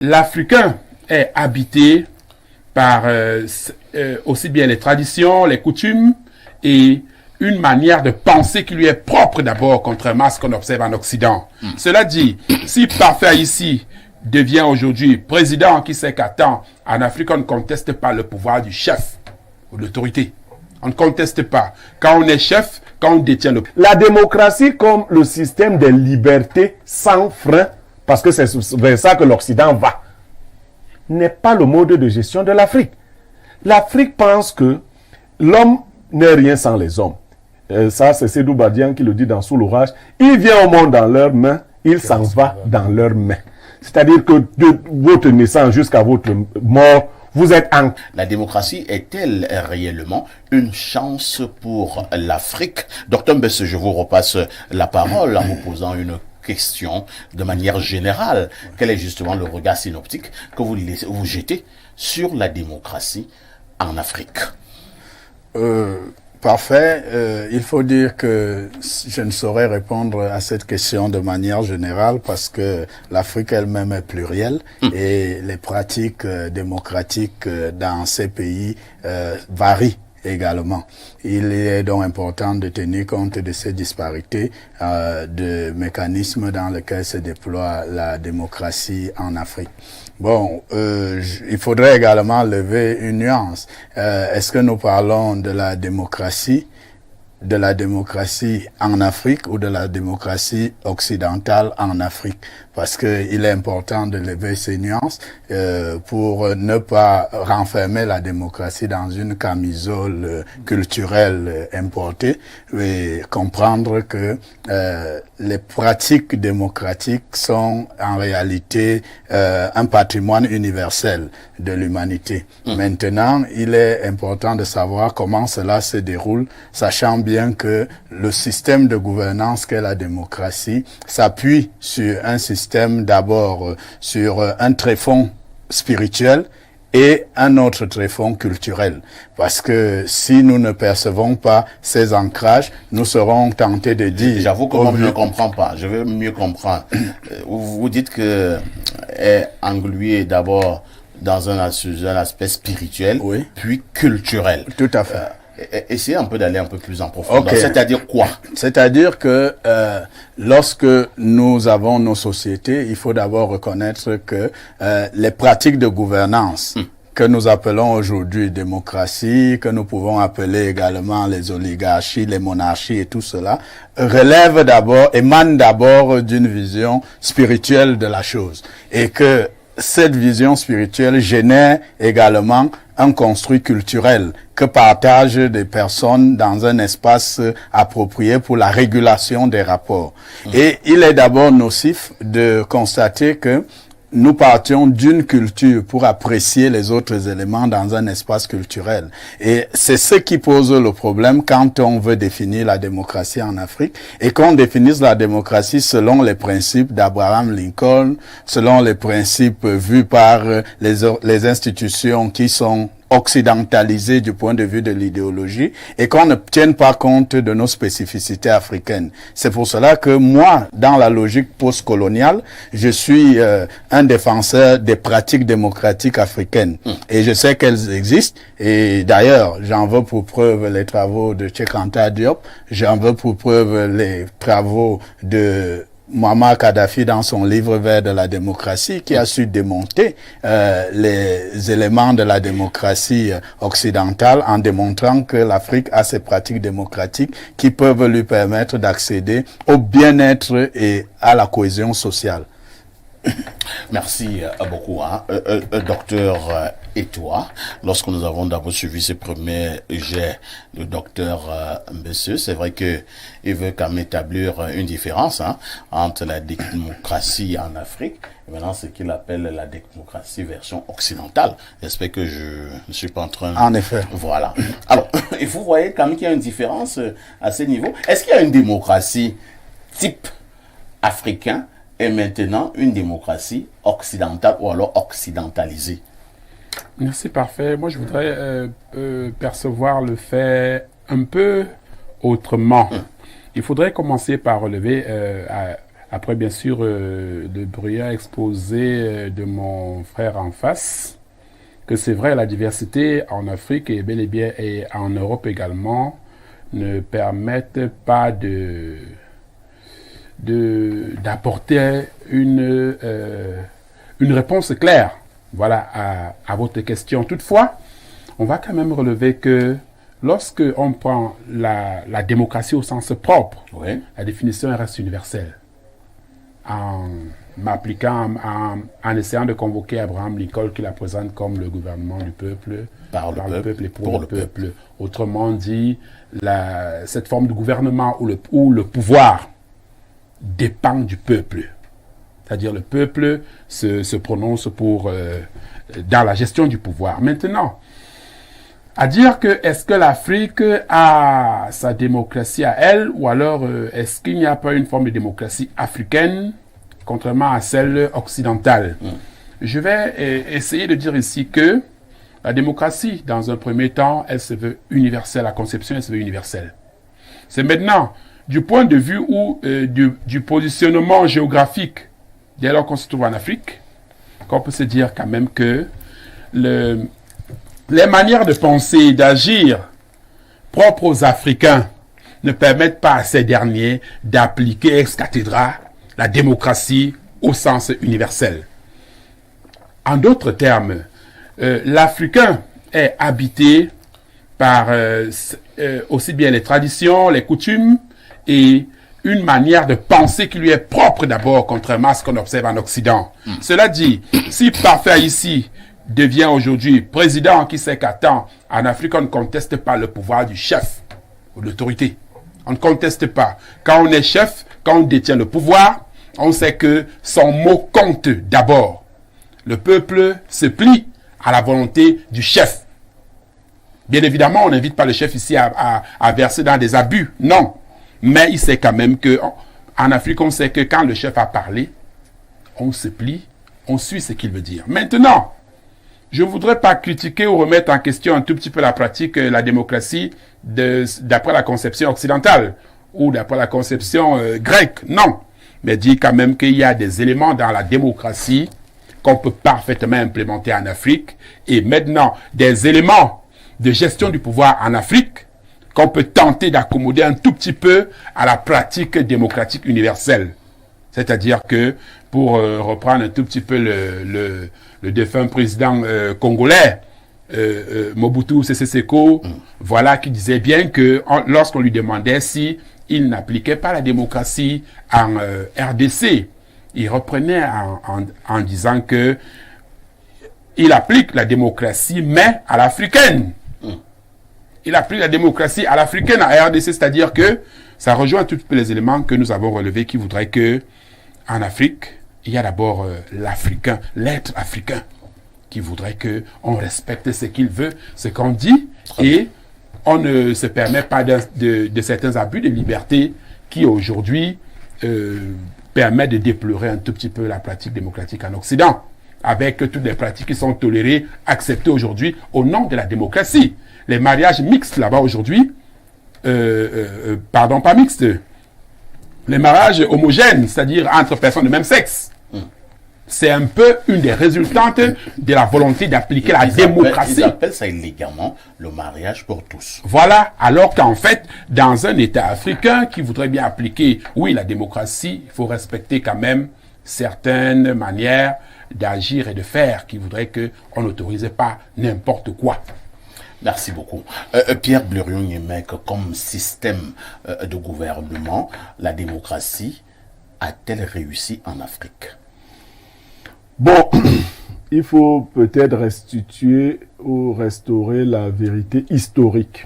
l'Africain est habité par aussi bien les traditions, les coutumes et une manière de penser qui lui est propre d'abord, contrairement à ce qu'on observe en Occident. Cela dit, si Parfait ici devient aujourd'hui président qui sait qu'attend, en Afrique on ne conteste pas le pouvoir du chef ou l'autorité. On ne conteste pas. Quand on est chef, quand on détient le... La démocratie comme le système des libertés sans frein, parce que c'est vers ça que l'Occident va, n'est pas le mode de gestion de l'Afrique. L'Afrique pense que l'homme n'est rien sans les hommes. Ça, c'est Sédou Badian qui le dit dans Sous l'orage. Il vient au monde dans leurs mains, il s'en va dans leurs mains. C'est-à-dire que de votre naissance jusqu'à votre mort, vous êtes en... La démocratie est-elle réellement une chance pour l'Afrique? Docteur Mbesse, je vous repasse la parole en vous posant une question de manière générale. Quel est justement le regard synoptique que vous jetez sur la démocratie en Afrique? Parfait. Il faut dire que je ne saurais répondre à cette question de manière générale parce que l'Afrique elle-même est plurielle et les pratiques démocratiques dans ces pays varient également. Il est donc important de tenir compte de ces disparités de mécanismes dans lesquels se déploie la démocratie en Afrique. Bon, il faudrait également lever une nuance. Est-ce que nous parlons de la démocratie en Afrique ou de la démocratie occidentale en Afrique? Parce que il est important de lever ces nuances pour ne pas renfermer la démocratie dans une camisole culturelle importée et comprendre que les pratiques démocratiques sont en réalité un patrimoine universel de l'humanité. Maintenant, il est important de savoir comment cela se déroule, sachant bien que le système de gouvernance qu'est la démocratie s'appuie sur un système d'abord sur un tréfonds spirituel et un autre tréfonds culturel. Parce que si nous ne percevons pas ces ancrages, nous serons tentés de dire... J'avoue que moi, je ne comprends pas. Je veux mieux comprendre. Vous dites que est englué d'abord dans un aspect spirituel, oui, puis culturel. Tout à fait. Essayez un peu d'aller un peu plus en profondeur. Okay. C'est-à-dire quoi? C'est-à-dire que lorsque nous avons nos sociétés, il faut d'abord reconnaître que les pratiques de gouvernance que nous appelons aujourd'hui démocratie, que nous pouvons appeler également les oligarchies, les monarchies et tout cela, relèvent d'abord, émanent d'abord d'une vision spirituelle de la chose. Et que cette vision spirituelle génère également un construit culturel que partagent des personnes dans un espace approprié pour la régulation des rapports. Et il est d'abord nocif de constater que nous partions d'une culture pour apprécier les autres éléments dans un espace culturel. Et c'est ce qui pose le problème quand on veut définir la démocratie en Afrique et qu'on définisse la démocratie selon les principes d'Abraham Lincoln, selon les principes vus par les institutions qui sont occidentalisé du point de vue de l'idéologie et qu'on ne tienne pas compte de nos spécificités africaines. C'est pour cela que moi, dans la logique postcoloniale, je suis un défenseur des pratiques démocratiques africaines. Et je sais qu'elles existent. Et d'ailleurs, j'en veux pour preuve les travaux de Cheikh Anta Diop, j'en veux pour preuve les travaux de Muammar Kadhafi dans son livre vert de la démocratie qui a su démonter les éléments de la démocratie occidentale en démontrant que l'Afrique a ses pratiques démocratiques qui peuvent lui permettre d'accéder au bien-être et à la cohésion sociale. Merci beaucoup, docteur Etoua. Lorsque nous avons d'abord suivi ce premier jet de docteur Mbesse, c'est vrai que il veut quand même établir une différence entre la démocratie en Afrique et maintenant ce qu'il appelle la démocratie version occidentale. J'espère que je ne suis pas en train... En effet. Voilà. Alors, et vous voyez quand même qu'il y a une différence à ce niveau. Est-ce qu'il y a une démocratie type africain et maintenant une démocratie occidentale ou alors occidentalisée? Merci, parfait. Moi, je voudrais percevoir le fait un peu autrement. Il faudrait commencer par relever après bien sûr le brillant exposé de mon frère en face, que c'est vrai, la diversité en Afrique et bel et bien et en Europe également ne permettent pas d'apporter une réponse claire, voilà, à votre question. Toutefois, on va quand même relever que lorsque on prend la démocratie au sens propre, Oui. la définition reste universelle. En essayant de convoquer Abraham Lincoln, qui la présente comme le gouvernement du peuple, Par le peuple, et pour le peuple. Autrement dit, cette forme de gouvernement où le pouvoir dépend du peuple. C'est-à-dire le peuple se prononce dans la gestion du pouvoir. Maintenant, à dire que est-ce que l'Afrique a sa démocratie à elle, ou alors est-ce qu'il n'y a pas une forme de démocratie africaine, contrairement à celle occidentale? Je vais essayer de dire ici que la démocratie, dans un premier temps, elle se veut universelle, la conception, elle se veut universelle. C'est maintenant, du point de vue du positionnement géographique, dès lors qu'on se trouve en Afrique, qu'on peut se dire quand même que les manières de penser et d'agir propres aux Africains ne permettent pas à ces derniers d'appliquer ex cathedra la démocratie au sens universel. En d'autres termes, l'Africain est habité par aussi bien les traditions, les coutumes et une manière de penser qui lui est propre d'abord, contrairement à ce qu'on observe en Occident. Cela dit, si Parfait ici devient aujourd'hui président, qui sait qu'attend, en Afrique, on ne conteste pas le pouvoir du chef ou de l'autorité. On ne conteste pas. Quand on est chef, quand on détient le pouvoir, on sait que son mot compte d'abord. Le peuple se plie à la volonté du chef. Bien évidemment, on n'invite pas le chef ici à verser dans des abus. Non. Mais il sait quand même que, en Afrique, on sait que quand le chef a parlé, on se plie, on suit ce qu'il veut dire. Maintenant, je ne voudrais pas critiquer ou remettre en question un tout petit peu la pratique, la démocratie, d'après la conception occidentale ou d'après la conception grecque. Non. Mais dire quand même qu'il y a des éléments dans la démocratie qu'on peut parfaitement implémenter en Afrique, et maintenant des éléments de gestion du pouvoir en Afrique qu'on peut tenter d'accommoder un tout petit peu à la pratique démocratique universelle. C'est-à-dire que, pour reprendre un tout petit peu le défunt président congolais, Mobutu Sese Seko, voilà, qui disait bien que lorsqu'on lui demandait si il n'appliquait pas la démocratie en RDC, il reprenait en disant que il applique la démocratie, mais à l'africaine. Il applique la démocratie à l'africaine, à RDC, c'est-à-dire que ça rejoint tous les éléments que nous avons relevés qui voudraient que, en Afrique, il y a d'abord l'Africain, l'être africain, qui voudrait que on respecte ce qu'il veut, ce qu'on dit, et on ne se permet pas de certains abus de liberté qui aujourd'hui permettent de déplorer un tout petit peu la pratique démocratique en Occident, avec toutes les pratiques qui sont tolérées, acceptées aujourd'hui au nom de la démocratie. Les mariages mixtes là-bas aujourd'hui, pardon, pas mixtes, les mariages homogènes, c'est-à-dire entre personnes de même sexe. C'est un peu une des résultantes de la volonté d'appliquer la démocratie. Ils appellent ça illégalement le mariage pour tous. Voilà, alors qu'en fait, dans un État africain qui voudrait bien appliquer, oui, la démocratie, il faut respecter quand même certaines manières d'agir et de faire qui voudraient qu'on n'autorisait pas n'importe quoi. Merci beaucoup. Pierre Bleriot-Nyemec, comme système de gouvernement, la démocratie a-t-elle réussi en Afrique? Bon, il faut peut-être restituer ou restaurer la vérité historique.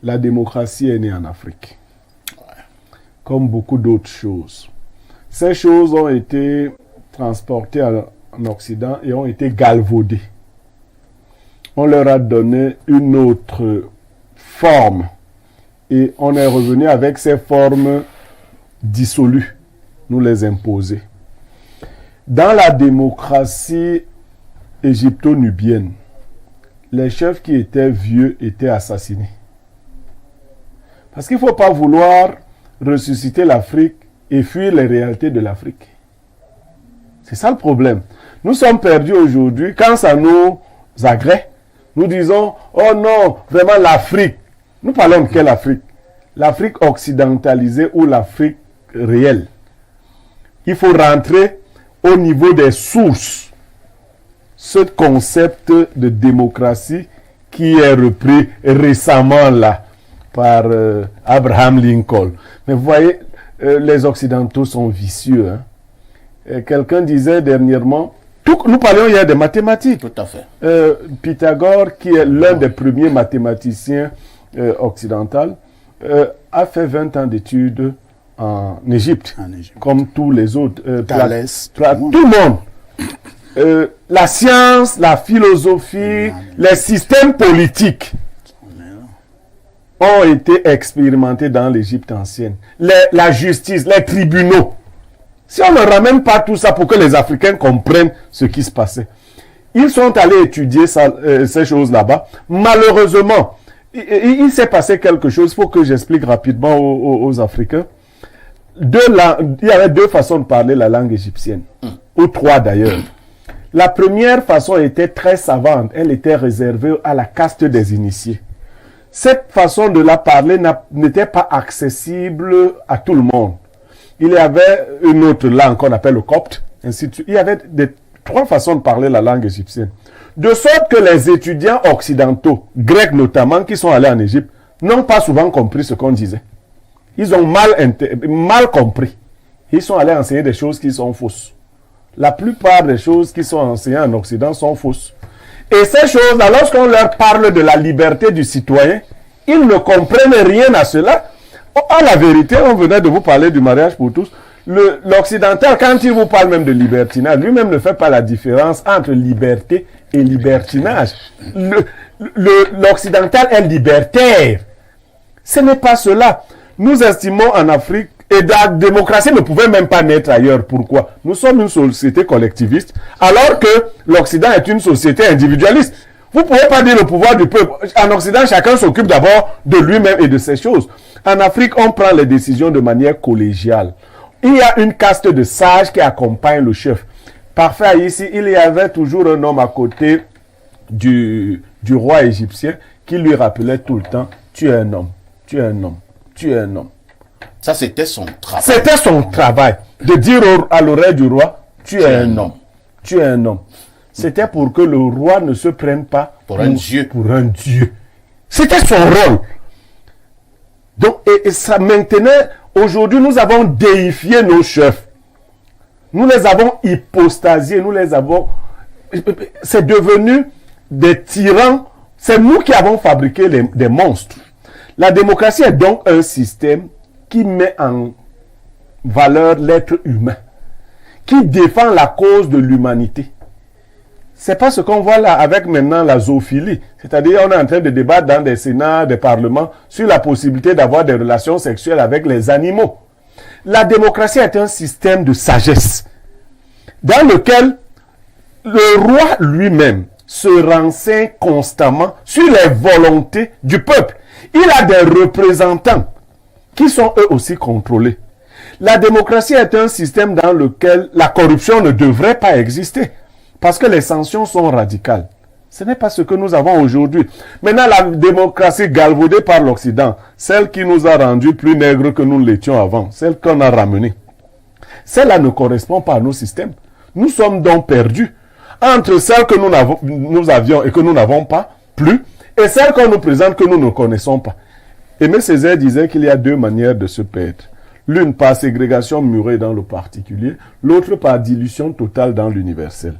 La démocratie est née en Afrique, comme beaucoup d'autres choses. Ces choses ont été transportées en Occident et ont été galvaudées. On leur a donné une autre forme et on est revenu avec ces formes dissolues, nous les imposer. Dans la démocratie égypto-nubienne, les chefs qui étaient vieux étaient assassinés. Parce qu'il ne faut pas vouloir ressusciter l'Afrique et fuir les réalités de l'Afrique. C'est ça le problème. Nous sommes perdus aujourd'hui. Quand ça nous agrée, nous disons, oh non, vraiment l'Afrique. Nous parlons de quelle Afrique? L'Afrique occidentalisée ou l'Afrique réelle. Il faut rentrer au niveau des sources. Ce concept de démocratie qui est repris récemment là par Abraham Lincoln. Mais vous voyez, les Occidentaux sont vicieux. Hein. Quelqu'un disait dernièrement, nous parlions hier des mathématiques. Tout à fait. Pythagore, qui est l'un des premiers mathématiciens occidentaux, a fait 20 ans d'études en Égypte, comme tous les autres. Thalès, tout le monde. La science, la philosophie, les systèmes politiques ont été expérimentés dans l'Égypte ancienne. La justice, les tribunaux. Si on ne ramène pas tout ça pour que les Africains comprennent ce qui se passait. Ils sont allés étudier ces choses là-bas. Malheureusement, il s'est passé quelque chose. Il faut que j'explique rapidement aux Africains. Il y avait 2 façons de parler la langue égyptienne. Ou 3 d'ailleurs. La première façon était très savante. Elle était réservée à la caste des initiés. Cette façon de la parler n'était pas accessible à tout le monde. Il y avait une autre langue qu'on appelle le copte, ainsi de suite. Il y avait 3 façons de parler la langue égyptienne. De sorte que les étudiants occidentaux, grecs notamment, qui sont allés en Égypte, n'ont pas souvent compris ce qu'on disait. Ils ont mal compris. Ils sont allés enseigner des choses qui sont fausses. La plupart des choses qui sont enseignées en Occident sont fausses. Et ces choses-là, lorsqu'on leur parle de la liberté du citoyen, ils ne comprennent rien à cela. À la vérité, on venait de vous parler du mariage pour tous. L'occidental, quand il vous parle même de libertinage, lui-même ne fait pas la différence entre liberté et libertinage. L'occidental est libertaire. Ce n'est pas cela. Nous estimons en Afrique, et la démocratie ne pouvait même pas naître ailleurs. Pourquoi? Nous sommes une société collectiviste, alors que l'Occident est une société individualiste. Vous ne pouvez pas dire le pouvoir du peuple. En Occident, chacun s'occupe d'abord de lui-même et de ses choses. En Afrique, on prend les décisions de manière collégiale. Il y a une caste de sages qui accompagne le chef. Parfait, ici, il y avait toujours un homme à côté du roi égyptien qui lui rappelait tout le temps, tu es un homme, tu es un homme, tu es un homme. Ça, c'était son travail. C'était son travail de dire à l'oreille du roi, tu es un homme, tu es un homme. C'était pour que le roi ne se prenne pas pour un dieu. Pour un dieu. C'était son rôle. Donc, et ça maintenant, aujourd'hui, nous avons déifié nos chefs. Nous les avons hypostasiés, nous les avons... C'est devenu des tyrans. C'est nous qui avons fabriqué des monstres. La démocratie est donc un système qui met en valeur l'être humain, qui défend la cause de l'humanité. C'est pas ce qu'on voit là avec maintenant la zoophilie. C'est-à-dire, on est en train de débattre dans des sénats, des parlements, sur la possibilité d'avoir des relations sexuelles avec les animaux. La démocratie est un système de sagesse, dans lequel le roi lui-même se renseigne constamment sur les volontés du peuple. Il a des représentants qui sont eux aussi contrôlés. La démocratie est un système dans lequel la corruption ne devrait pas exister. Parce que les sanctions sont radicales. Ce n'est pas ce que nous avons aujourd'hui. Maintenant, la démocratie galvaudée par l'Occident, celle qui nous a rendus plus nègres que nous l'étions avant, celle qu'on a ramenée, celle-là ne correspond pas à nos systèmes. Nous sommes donc perdus entre celle que nous avions et que nous n'avons pas plus, et celle qu'on nous présente que nous ne connaissons pas. Aimé Césaire disait qu'il y a 2 manières de se perdre. L'une par ségrégation murée dans le particulier, l'autre par dilution totale dans l'universel.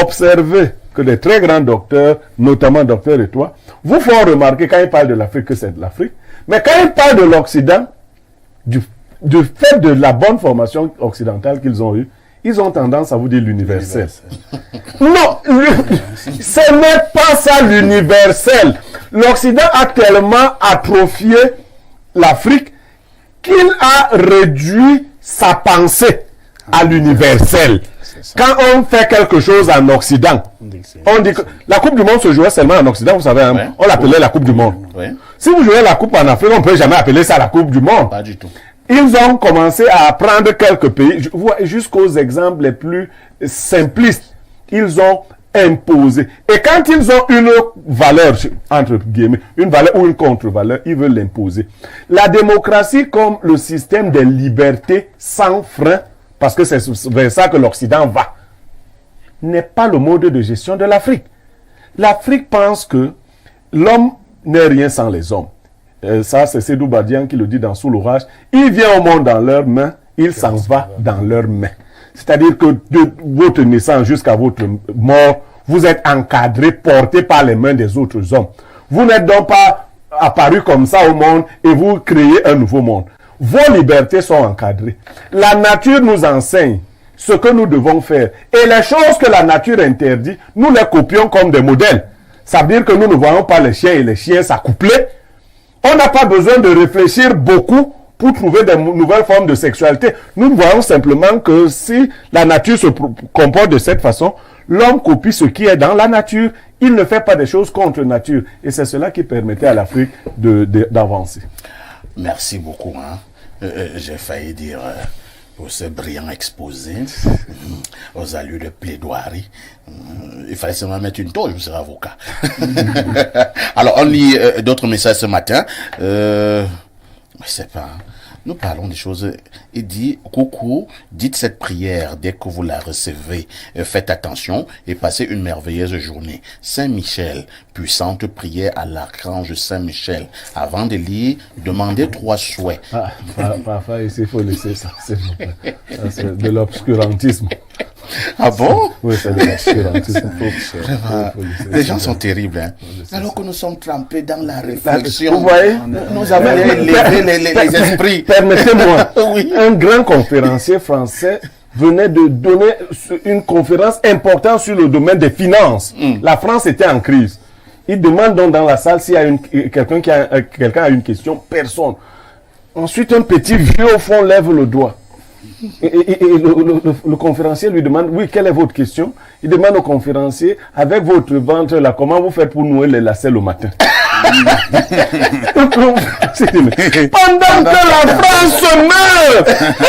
Observez que les très grands docteurs, notamment Docteur Etoile, vous font remarquer quand ils parlent de l'Afrique que c'est de l'Afrique, mais quand ils parlent de l'Occident, du fait de la bonne formation occidentale qu'ils ont eue, ils ont tendance à vous dire l'universel. Non, ce n'est pas ça l'universel. L'Occident a tellement atrophié l'Afrique qu'il a réduit sa pensée à l'universel. Quand on fait quelque chose en Occident, on dit que la Coupe du Monde se jouait seulement en Occident, vous savez, on l'appelait la Coupe du Monde. Si vous jouez la Coupe en Afrique, on ne peut jamais appeler ça la Coupe du Monde. Pas du tout. Ils ont commencé à prendre quelques pays, jusqu'aux exemples les plus simplistes. Ils ont imposé. Et quand ils ont une valeur, entre guillemets, une valeur ou une contre-valeur, ils veulent l'imposer. La démocratie comme le système des libertés sans frein, parce que c'est vers ça que l'Occident va, n'est pas le mode de gestion de l'Afrique. L'Afrique pense que l'homme n'est rien sans les hommes. Ça, c'est Sédou Badian qui le dit dans Sous l'orage. Il vient au monde dans leurs mains, il s'en va dans leurs mains. C'est-à-dire que de votre naissance jusqu'à votre mort, vous êtes encadré, porté par les mains des autres hommes. Vous n'êtes donc pas apparu comme ça au monde et vous créez un nouveau monde. Vos libertés sont encadrées. La nature nous enseigne ce que nous devons faire. Et les choses que la nature interdit, nous les copions comme des modèles. Ça veut dire que nous ne voyons pas les chiens et les chiens s'accoupler. On n'a pas besoin de réfléchir beaucoup pour trouver de nouvelles formes de sexualité. Nous voyons simplement que si la nature se comporte de cette façon, l'homme copie ce qui est dans la nature. Il ne fait pas des choses contre nature. Et c'est cela qui permettait à l'Afrique d'avancer. Merci beaucoup. J'ai failli dire pour ce brillant exposé, aux allures de plaidoirie. Il fallait seulement mettre une toge, je serais avocat. Alors, on lit d'autres messages ce matin. Je sais pas. Nous parlons des choses. Il dit, coucou, dites cette prière dès que vous la recevez. Faites attention et passez une merveilleuse journée. Saint-Michel, puissante prière à l'archange Saint-Michel. Avant de lire, demandez 3 souhaits. Parfois, il faut laisser ça. C'est de l'obscurantisme. Ah bon? Oui, c'est de l'obscurantisme. Les gens sont terribles, hein? Alors que nous sommes trempés dans la réflexion. Vous voyez? Nous avons élevé les esprits. Permettez-moi, Oui. un grand conférencier français venait de donner une conférence importante sur le domaine des finances. La France était en crise. Il demande donc dans la salle s'il y a quelqu'un a une question. Personne. Ensuite, un petit vieux au fond lève le doigt. Et le conférencier lui demande, oui, quelle est votre question? Il demande au conférencier, avec votre ventre là, comment vous faites pour nouer les lacets le matin? Pendant que la France se meurt,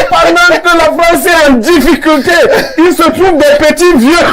pendant que la France est en difficulté, il se trouve des petits vieux.